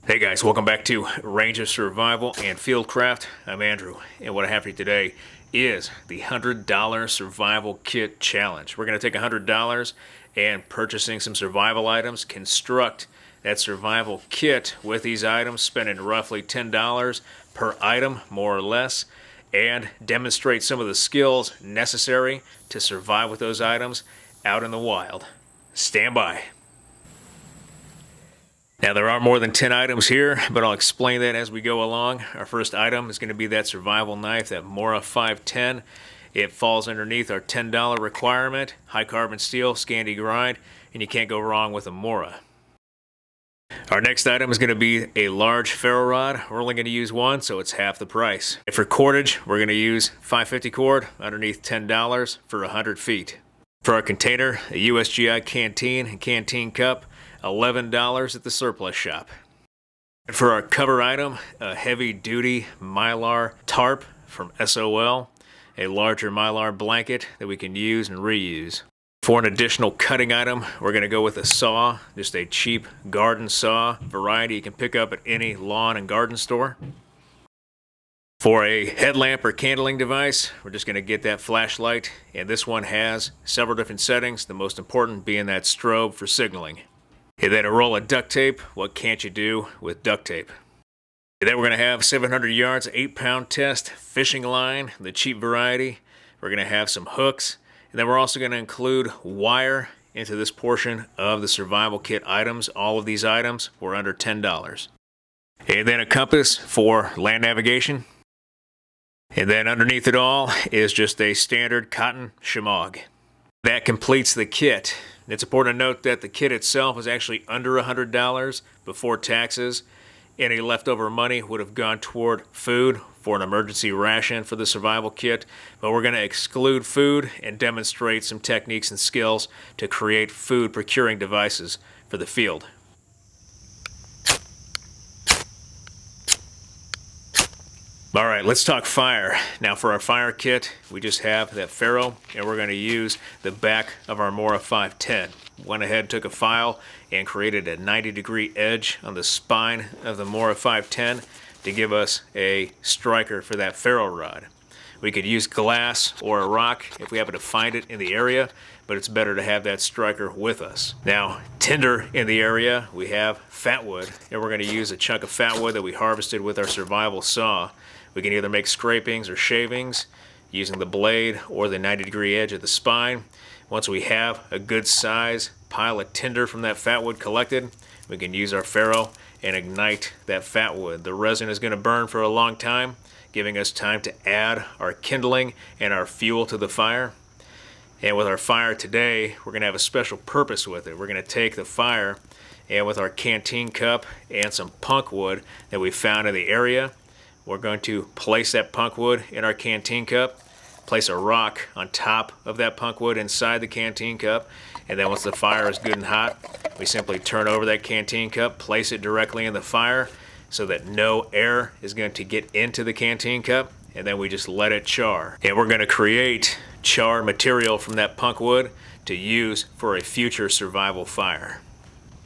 Hey guys, welcome back to Ranger Survival and Fieldcraft. I'm Andrew, and what I have for you today is the $100 Survival Kit Challenge. We're going to take $100 and purchasing some survival items, construct that survival kit with these items, spending roughly $10 per item, more or less, and demonstrate some of the skills necessary to survive with those items out in the wild. Stand by. Now, there are more than 10 items here, but I'll explain that as we go along. Our first item is going to be that survival knife, that Mora 510. It falls underneath our $10 requirement, high carbon steel, Scandi grind, and you can't go wrong with a Mora. Our next item is going to be a large ferro rod. We're only going to use one, so it's half the price. And for cordage, we're going to use 550 cord underneath $10 for 100 feet. For our container, a USGI Canteen and Canteen Cup, $11 at the surplus shop. And for our cover item, a heavy-duty Mylar tarp from SOL, a larger Mylar blanket that we can use and reuse. For an additional cutting item, we're going to go with a saw, just a cheap garden saw variety you can pick up at any lawn and garden store. For a headlamp or candling device, we're just going to get that flashlight, and this one has several different settings, the most important being that strobe for signaling. And then a roll of duct tape. What can't you do with duct tape? And then we're going to have 700 yards, 8-pound test, fishing line, the cheap variety. We're going to have some hooks. And then we're also going to include wire into this portion of the survival kit items. All of these items were under $10. And then a compass for land navigation. And then underneath it all is just a standard cotton shemagh. That completes the kit. It's important to note that the kit itself was actually under $100 before taxes. Any leftover money would have gone toward food for an emergency ration for the survival kit, but we're going to exclude food and demonstrate some techniques and skills to create food procuring devices for the field. All right, let's talk fire. Now for our fire kit, we just have that ferro, and we're going to use the back of our Mora 510. Went ahead, took a file, and created a 90-degree edge on the spine of the Mora 510 to give us a striker for that ferro rod. We could use glass or a rock if we happen to find it in the area, but it's better to have that striker with us. Now, tinder in the area, we have fat wood, and we're going to use a chunk of fat wood that we harvested with our survival saw. We can either make scrapings or shavings using the blade or the 90-degree edge of the spine. Once we have a good size pile of tinder from that fat wood collected, we can use our ferro and ignite that fat wood. The resin is going to burn for a long time, giving us time to add our kindling and our fuel to the fire. And with our fire today, we're going to have a special purpose with it. We're going to take the fire, and with our canteen cup and some punk wood that we found in the area, we're going to place that punk wood in our canteen cup, place a rock on top of that punk wood inside the canteen cup, and then once the fire is good and hot, we simply turn over that canteen cup, place it directly in the fire so that no air is going to get into the canteen cup, and then we just let it char. And we're going to create char material from that punk wood to use for a future survival fire.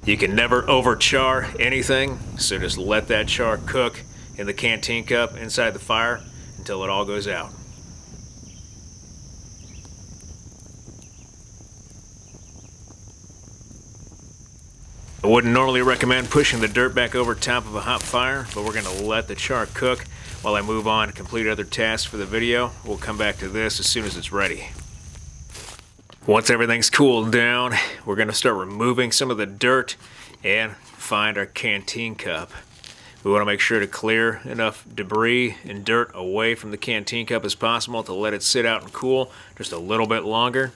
You can never over-char anything, so just let that char cook in the canteen cup inside the fire until it all goes out. I wouldn't normally recommend pushing the dirt back over top of a hot fire, but we're going to let the char cook while I move on and complete other tasks for the video. We'll come back to this as soon as it's ready. Once everything's cooled down, we're going to start removing some of the dirt and find our canteen cup. We want to make sure to clear enough debris and dirt away from the canteen cup as possible to let it sit out and cool just a little bit longer.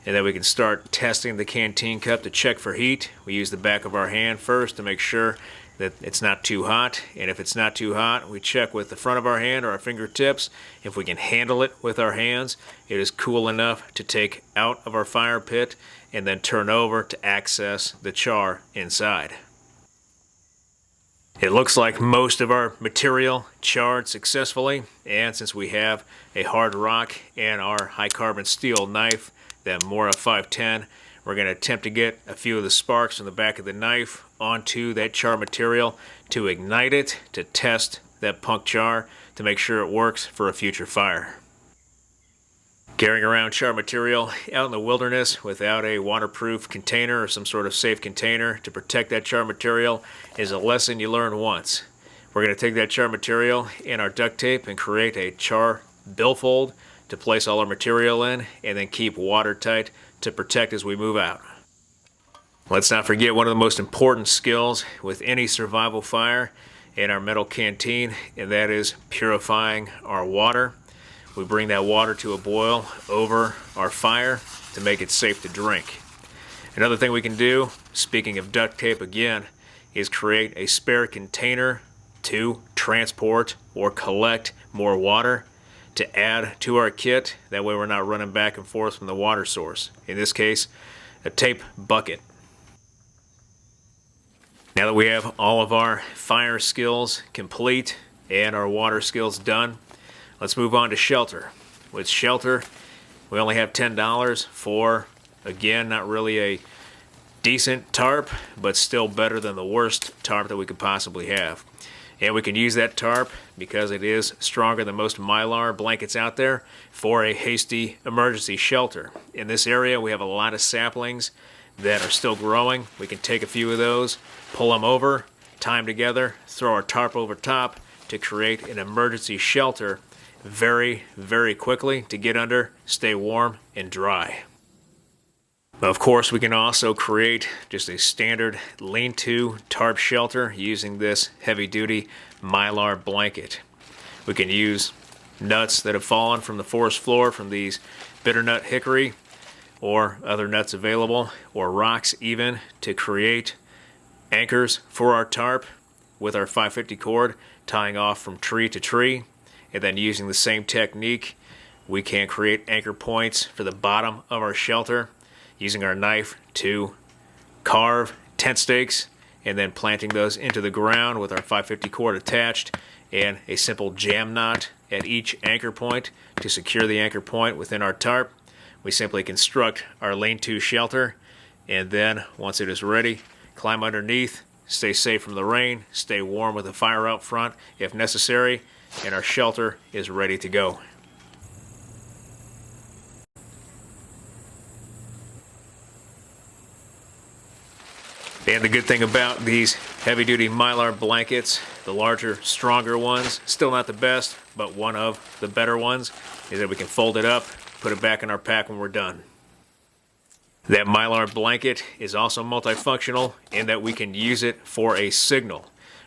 And then we can start testing the canteen cup to check for heat. We use the back of our hand first to make sure that it's not too hot. And if it's not too hot, we check with the front of our hand or our fingertips. If we can handle it with our hands, it is cool enough to take out of our fire pit and then turn over to access the char inside. It looks like most of our material charred successfully, and since we have a hard rock and our high carbon steel knife, that Mora 510, we're going to attempt to get a few of the sparks from the back of the knife onto that char material to ignite it, to test that punk char, to make sure it works for a future fire. Carrying around char material out in the wilderness without a waterproof container or some sort of safe container to protect that char material is a lesson you learn once. We're going to take that char material in our duct tape and create a char billfold to place all our material in, and then keep watertight to protect as we move out. Let's not forget one of the most important skills with any survival fire in our metal canteen, and that is purifying our water. We bring that water to a boil over our fire to make it safe to drink. Another thing we can do, speaking of duct tape again, is create a spare container to transport or collect more water to add to our kit. That way we're not running back and forth from the water source. In this case, a tape bucket. Now that we have all of our fire skills complete and our water skills done, let's move on to shelter. With shelter, we only have $10 for, again, not really a decent tarp, but still better than the worst tarp that we could possibly have. And we can use that tarp, because it is stronger than most Mylar blankets out there, for a hasty emergency shelter. In this area, we have a lot of saplings that are still growing. We can take a few of those, pull them over, tie them together, throw our tarp over top to create an emergency shelter very, very quickly to get under, stay warm and dry. Of course, we can also create just a standard lean-to tarp shelter using this heavy-duty Mylar blanket. We can use nuts that have fallen from the forest floor from these bitternut hickory or other nuts available, or rocks even, to create anchors for our tarp with our 550 cord tying off from tree to tree. And then using the same technique, we can create anchor points for the bottom of our shelter, using our knife to carve tent stakes and then planting those into the ground with our 550 cord attached and a simple jam knot at each anchor point to secure the anchor point within our tarp. We simply construct our lean-to shelter, and then once it is ready, climb underneath, stay safe from the rain, stay warm with a fire out front if necessary, and our shelter is ready to go. And the good thing about these heavy-duty Mylar blankets, the larger, stronger ones, still not the best, but one of the better ones, is that we can fold it up, put it back in our pack when we're done. That Mylar blanket is also multifunctional in that we can use it for a signal.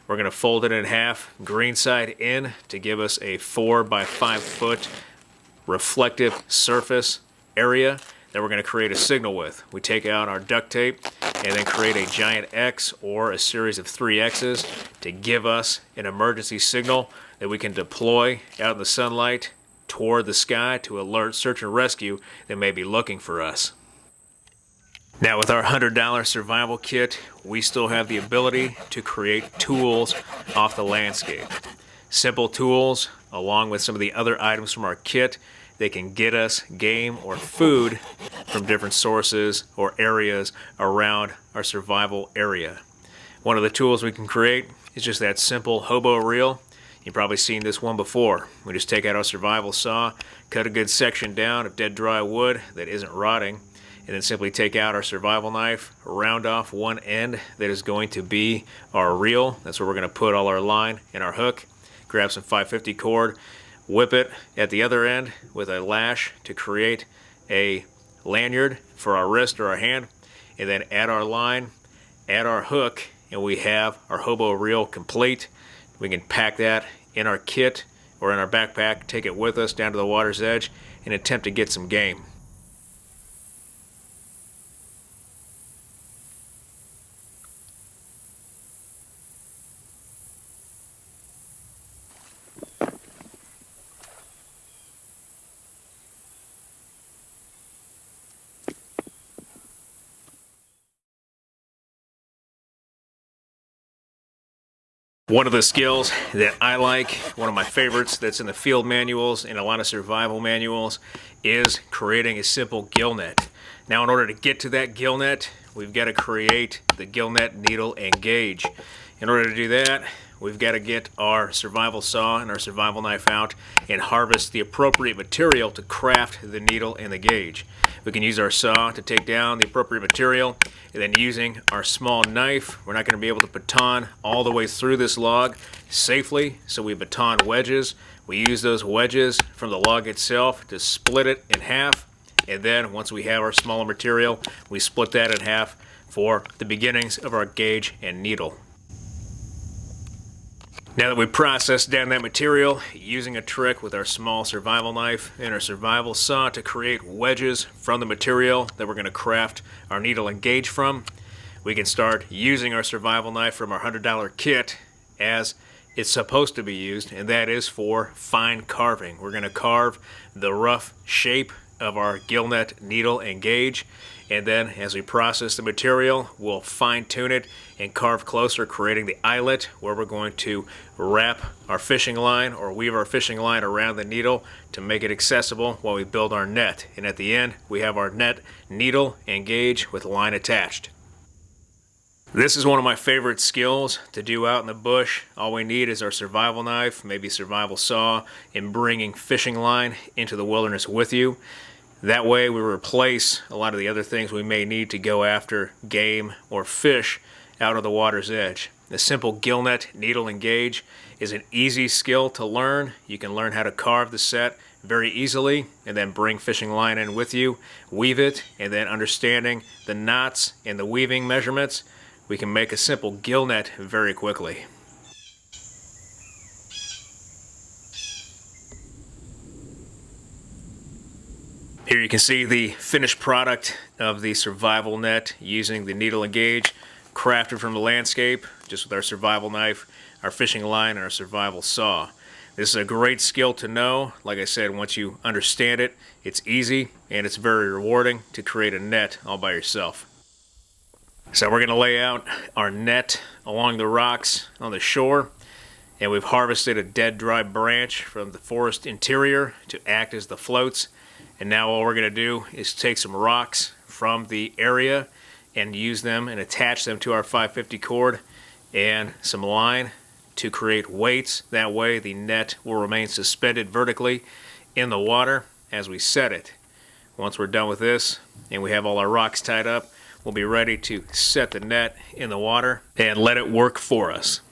We're going to fold it in half, green side in, to give us a 4 by 5 foot reflective surface area that we're going to create a signal with. We take out our duct tape and then create a giant X or a series of 3 X's to give us an emergency signal that we can deploy out in the sunlight toward the sky to alert search and rescue that may be looking for us. Now with our $100 survival kit, we still have the ability to create tools off the landscape. Simple tools, along with some of the other items from our kit, they can get us game or food from different sources or areas around our survival area. One of the tools we can create is just that simple hobo reel. You've probably seen this one before. We just take out our survival saw, cut a good section down of dead dry wood that isn't rotting, and then simply take out our survival knife, round off one end that is going to be our reel. That's where we're going to put all our line and our hook. Grab some 550 cord, whip it at the other end with a lash to create a lanyard for our wrist or our hand, and then add our line, add our hook, and we have our hobo reel complete. We can pack that in our kit or in our backpack, take it with us down to the water's edge, and attempt to get some game. One of the skills that I like, one of my favorites that's in the field manuals and a lot of survival manuals, is creating a simple gill net. Now, in order to get to that gill net, we've got to create the gill net needle and gauge. In order to do that, we've got to get our survival saw and our survival knife out and harvest the appropriate material to craft the needle and the gauge. We can use our saw to take down the appropriate material, and then using our small knife, we're not going to be able to baton all the way through this log safely, so we baton wedges. We use those wedges from the log itself to split it in half, and then once we have our smaller material, we split that in half for the beginnings of our gauge and needle. Now that we've processed down that material, using a trick with our small survival knife and our survival saw to create wedges from the material that we're going to craft our needle and gauge from, we can start using our survival knife from our $100 kit as it's supposed to be used, and that is for fine carving. We're going to carve the rough shape of our gill net needle and gauge, and then as we process the material, we'll fine tune it and carve closer, creating the eyelet where we're going to wrap our fishing line or weave our fishing line around the needle to make it accessible while we build our net. And at the end, we have our net, needle, and gauge with line attached. This is one of my favorite skills to do out in the bush. All we need is our survival knife, maybe survival saw, and bringing fishing line into the wilderness with you. That way we replace a lot of the other things we may need to go after game or fish out of the water's edge. The simple gill net, needle, and gauge is an easy skill to learn. You can learn how to carve the set very easily and then bring fishing line in with you, weave it, and then understanding the knots and the weaving measurements, we can make a simple gill net very quickly. Here you can see the finished product of the survival net using the needle and gauge, crafted from the landscape, just with our survival knife, our fishing line, and our survival saw. This is a great skill to know. Like I said, once you understand it, it's easy and it's very rewarding to create a net all by yourself. So we're going to lay out our net along the rocks on the shore, and we've harvested a dead dry branch from the forest interior to act as the floats. And now all we're going to do is take some rocks from the area and use them and attach them to our 550 cord and some line to create weights. That way the net will remain suspended vertically in the water as we set it. Once we're done with this and we have all our rocks tied up, we'll be ready to set the net in the water and let it work for us.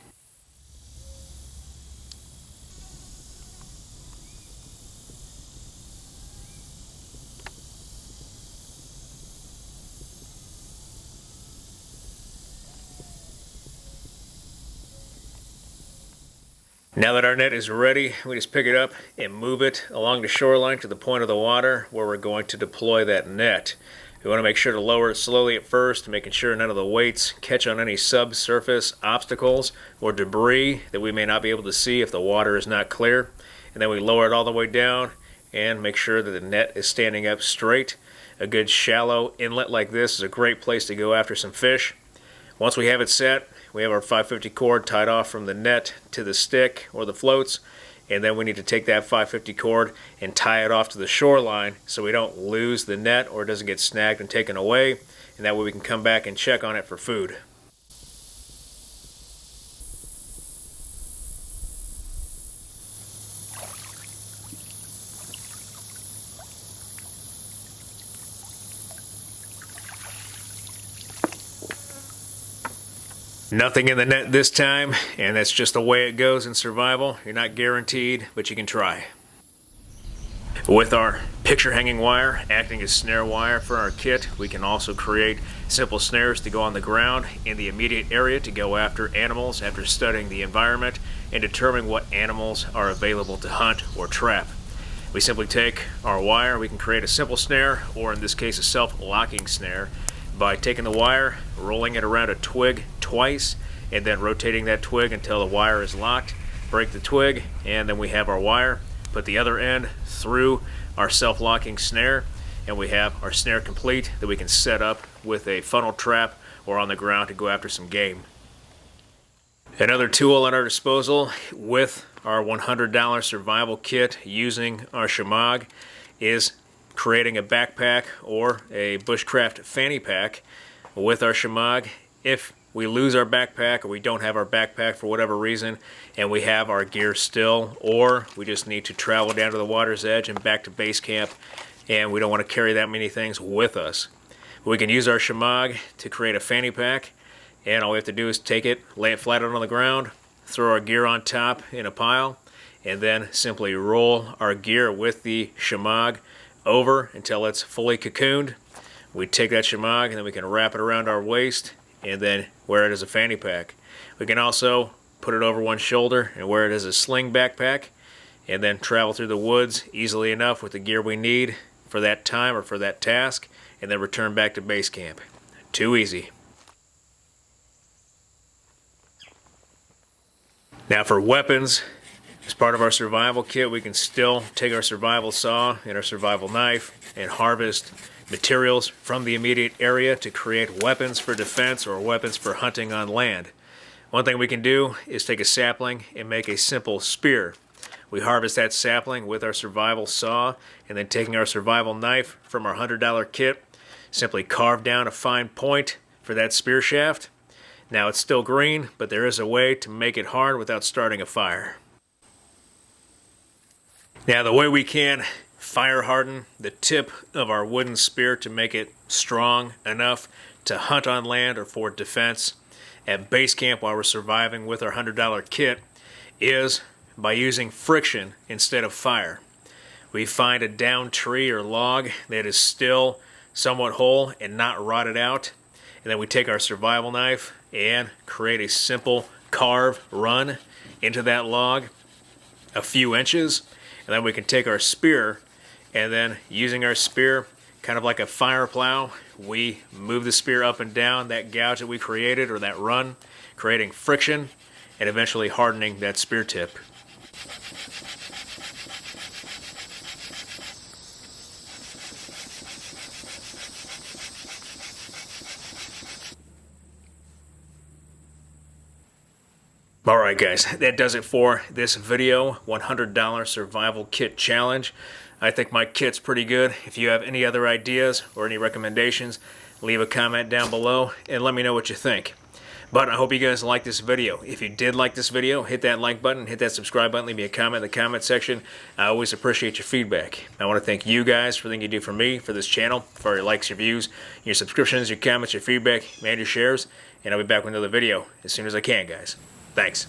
Now that our net is ready, we just pick it up and move it along the shoreline to the point of the water where we're going to deploy that net. We want to make sure to lower it slowly at first, making sure none of the weights catch on any subsurface obstacles or debris that we may not be able to see if the water is not clear. And then we lower it all the way down and make sure that the net is standing up straight. A good shallow inlet like this is a great place to go after some fish. Once we have it set, we have our 550 cord tied off from the net to the stick or the floats, and then we need to take that 550 cord and tie it off to the shoreline so we don't lose the net or it doesn't get snagged and taken away, and that way we can come back and check on it for food. Nothing in the net this time, and that's just the way it goes in survival. You're not guaranteed, but you can try. With our picture hanging wire acting as snare wire for our kit, we can also create simple snares to go on the ground in the immediate area to go after animals after studying the environment and determining what animals are available to hunt or trap. We simply take our wire, we can create a simple snare, or in this case a self-locking snare, by taking the wire, rolling it around a twig twice, and then rotating that twig until the wire is locked. Break the twig, and then we have our wire. Put the other end through our self-locking snare, and we have our snare complete that we can set up with a funnel trap or on the ground to go after some game. Another tool at our disposal with our $100 survival kit using our shamag is creating a backpack or a bushcraft fanny pack with our shemagh. If we lose our backpack or we don't have our backpack for whatever reason and we have our gear still, or we just need to travel down to the water's edge and back to base camp and we don't want to carry that many things with us, we can use our shemagh to create a fanny pack, and all we have to do is take it, lay it flat out on the ground, throw our gear on top in a pile, and then simply roll our gear with the shemagh over until it's fully cocooned. We take that shemagh and then we can wrap it around our waist and then wear it as a fanny pack. We can also put it over one shoulder and wear it as a sling backpack and then travel through the woods easily enough with the gear we need for that time or for that task, and then return back to base camp. Too easy. Now for weapons, as part of our survival kit, we can still take our survival saw and our survival knife and harvest materials from the immediate area to create weapons for defense or weapons for hunting on land. One thing we can do is take a sapling and make a simple spear. We harvest that sapling with our survival saw, and then taking our survival knife from our $100 kit, simply carve down a fine point for that spear shaft. Now it's still green, but there is a way to make it hard without starting a fire. Now the way we can fire harden the tip of our wooden spear to make it strong enough to hunt on land or for defense at base camp while we're surviving with our $100 kit is by using friction instead of fire. We find a downed tree or log that is still somewhat whole and not rotted out, and then we take our survival knife and create a simple carve run into that log a few inches, and then we can take our spear and then using our spear kind of like a fire plow, we move the spear up and down that gouge that we created or that run, creating friction and eventually hardening that spear tip. Alright guys, that does it for this video, $100 survival kit challenge. I think my kit's pretty good. If you have any other ideas or any recommendations, leave a comment down below and let me know what you think. But I hope you guys liked this video. If you did like this video, hit that like button, hit that subscribe button, leave me a comment in the comment section. I always appreciate your feedback. I want to thank you guys for everything you do for me, for this channel, for your likes, your views, your subscriptions, your comments, your feedback, and your shares. And I'll be back with another video as soon as I can, guys. Thanks.